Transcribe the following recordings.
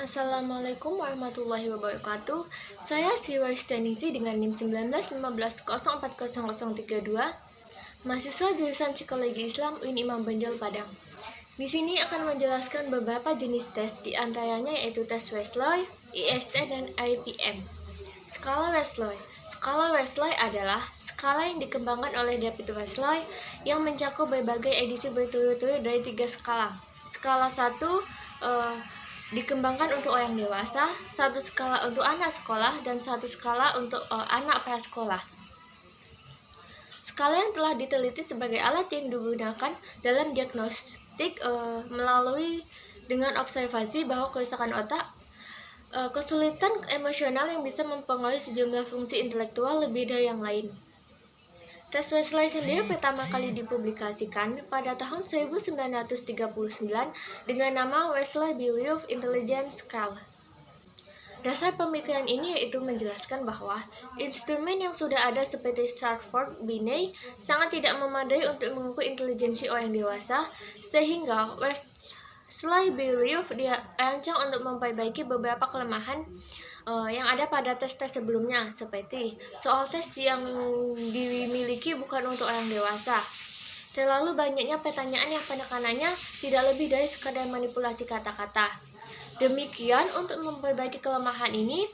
Assalamualaikum warahmatullahi wabarakatuh. Saya Siwa Yustianisi dengan NIM 1915040032, mahasiswa jurusan Psikologi Islam UIN Imam Bonjol Padang. Di sini akan menjelaskan beberapa jenis tes, di antaranya yaitu tes Wesloy, IST, dan IPM. Skala Wesloy. Skala Wesloy adalah skala yang dikembangkan oleh David Wesloy yang mencakup berbagai edisi berturut-turut dari 3 skala. Skala 1 dikembangkan untuk orang dewasa, 1 skala untuk anak sekolah, dan 1 skala untuk anak prasekolah. Skala yang telah diteliti sebagai alat yang digunakan dalam diagnostik melalui dengan observasi bahwa kerusakan otak, kesulitan emosional yang bisa mempengaruhi sejumlah fungsi intelektual lebih dari yang lain. Tes Wesloy sendiri pertama kali dipublikasikan pada tahun 1939 dengan nama Wesloy Belief Intelligence Scale. Dasar pemikiran ini yaitu menjelaskan bahwa instrumen yang sudah ada seperti Stratford Binet sangat tidak memadai untuk mengukur intelijensi orang dewasa, sehingga Wesloy Belief dirancang untuk memperbaiki beberapa kelemahan yang ada pada tes-tes sebelumnya, seperti soal tes yang dimiliki bukan untuk orang dewasa, terlalu banyaknya pertanyaan yang penekanannya tidak lebih dari sekadar manipulasi kata-kata. Demikian, untuk memperbaiki kelemahan ini,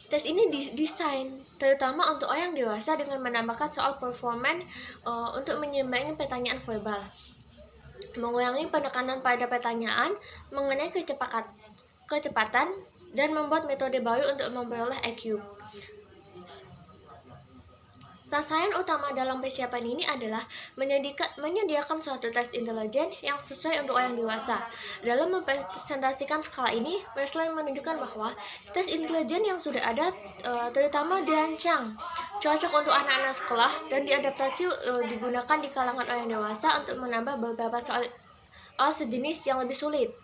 tes ini didesain terutama untuk orang dewasa dengan menambahkan soal performance untuk menyeimbangkan pertanyaan verbal, mengurangi penekanan pada pertanyaan mengenai kecepatan, dan membuat metode baru untuk memperoleh IQ. Sasaran utama dalam persiapan ini adalah menyediakan suatu tes intelijen yang sesuai untuk orang dewasa. Dalam mempresentasikan skala ini, Wesloy menunjukkan bahwa tes intelijen yang sudah ada terutama dirancang cocok untuk anak-anak sekolah dan diadaptasi digunakan di kalangan orang dewasa untuk menambah beberapa soal sejenis yang lebih sulit.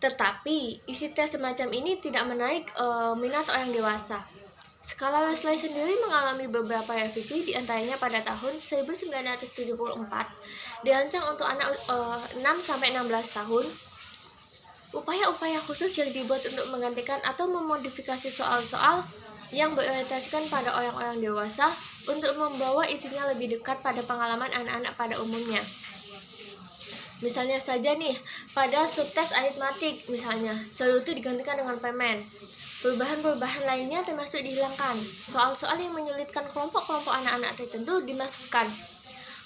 Tetapi, isi tes semacam ini tidak menarik minat orang dewasa. Skala Wesloy sendiri mengalami beberapa revisi, di antaranya pada tahun 1974, dirancang untuk anak 6-16 tahun. Upaya-upaya khusus yang dibuat untuk menggantikan atau memodifikasi soal-soal yang berorientasikan pada orang-orang dewasa untuk membawa isinya lebih dekat pada pengalaman anak-anak pada umumnya. Misalnya saja nih, pada subtes aritmatik misalnya, cerutu digantikan dengan permen. Perubahan-perubahan lainnya termasuk dihilangkan. Soal-soal yang menyulitkan kelompok-kelompok anak-anak tertentu dimasukkan.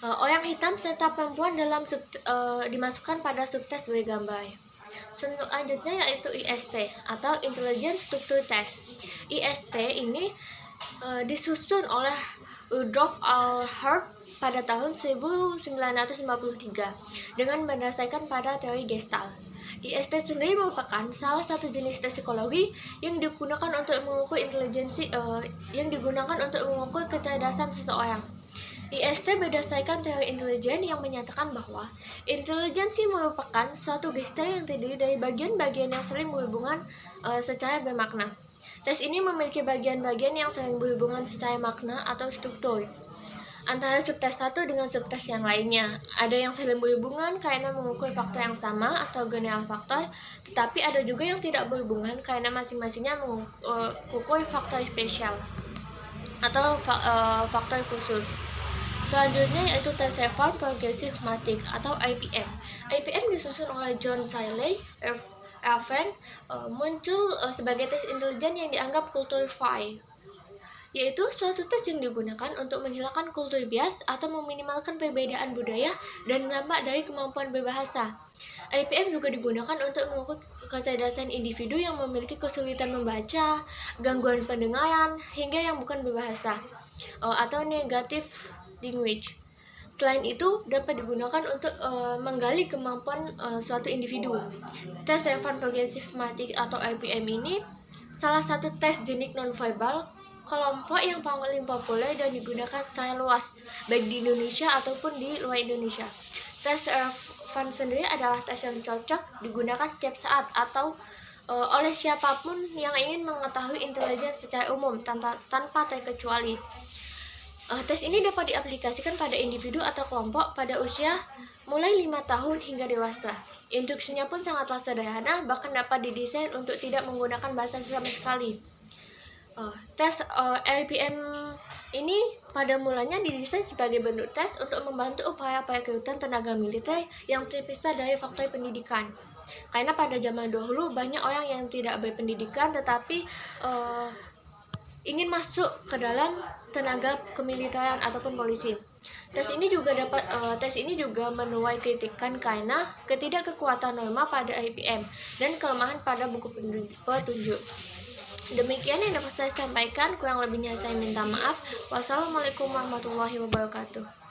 Orang hitam serta perempuan dimasukkan pada subtes bergambar. Selanjutnya yaitu IST atau Intelligence Structure Test. IST ini disusun oleh Rudolf Allhart pada tahun 1953 dengan berdasarkan pada teori Gestalt. IST sendiri merupakan salah satu jenis tes psikologi yang digunakan untuk mengukur intelijensi, yang digunakan untuk mengukur kecerdasan seseorang. IST berdasarkan teori intelijen yang menyatakan bahwa intelijensi merupakan suatu gestur yang terdiri dari bagian-bagian yang saling berhubungan secara bermakna. Tes ini memiliki bagian-bagian yang saling berhubungan secara makna atau struktur antara subtes satu dengan subtes yang lainnya. Ada yang saling berhubungan karena mengukur faktor yang sama atau general faktor, tetapi ada juga yang tidak berhubungan karena masing-masingnya mengukur faktor spesial atau faktor khusus. Selanjutnya yaitu tes Evans Progressive Mathematics atau IPM. IPM disusun oleh John Cayley Evans, muncul sebagai tes intelijen yang dianggap kulturify, yaitu suatu tes yang digunakan untuk menghilangkan kultur bias atau meminimalkan perbedaan budaya dan dampak dari kemampuan berbahasa. IPM juga digunakan untuk mengukur kecerdasan individu yang memiliki kesulitan membaca, gangguan pendengaran, hingga yang bukan berbahasa atau negative language. Selain itu, dapat digunakan untuk menggali kemampuan suatu individu. Tes Evans Progressive Mathematics atau IPM ini salah satu tes jenis nonverbal kelompok yang paling populer dan digunakan secara luas, baik di Indonesia ataupun di luar Indonesia. Tes Evans sendiri adalah tes yang cocok digunakan setiap saat atau oleh siapapun yang ingin mengetahui intelijen secara umum tanpa terkecuali. Tes ini dapat diaplikasikan pada individu atau kelompok pada usia mulai 5 tahun hingga dewasa. Instruksinya pun sangatlah sederhana, bahkan dapat didesain untuk tidak menggunakan bahasa sama sekali. Tes LPM ini pada mulanya didesain sebagai bentuk tes untuk membantu upaya perekrutan tenaga militer yang terpisah dari faktor pendidikan. Karena pada zaman dahulu banyak orang yang tidak berpendidikan tetapi ingin masuk ke dalam tenaga kemiliteran ataupun polisi. Tes ini juga menuai kritikan karena ketidakkekuatan norma pada IPM dan kelemahan pada buku petunjuk. Demikian yang dapat saya sampaikan, kurang lebihnya saya minta maaf. Wassalamualaikum warahmatullahi wabarakatuh.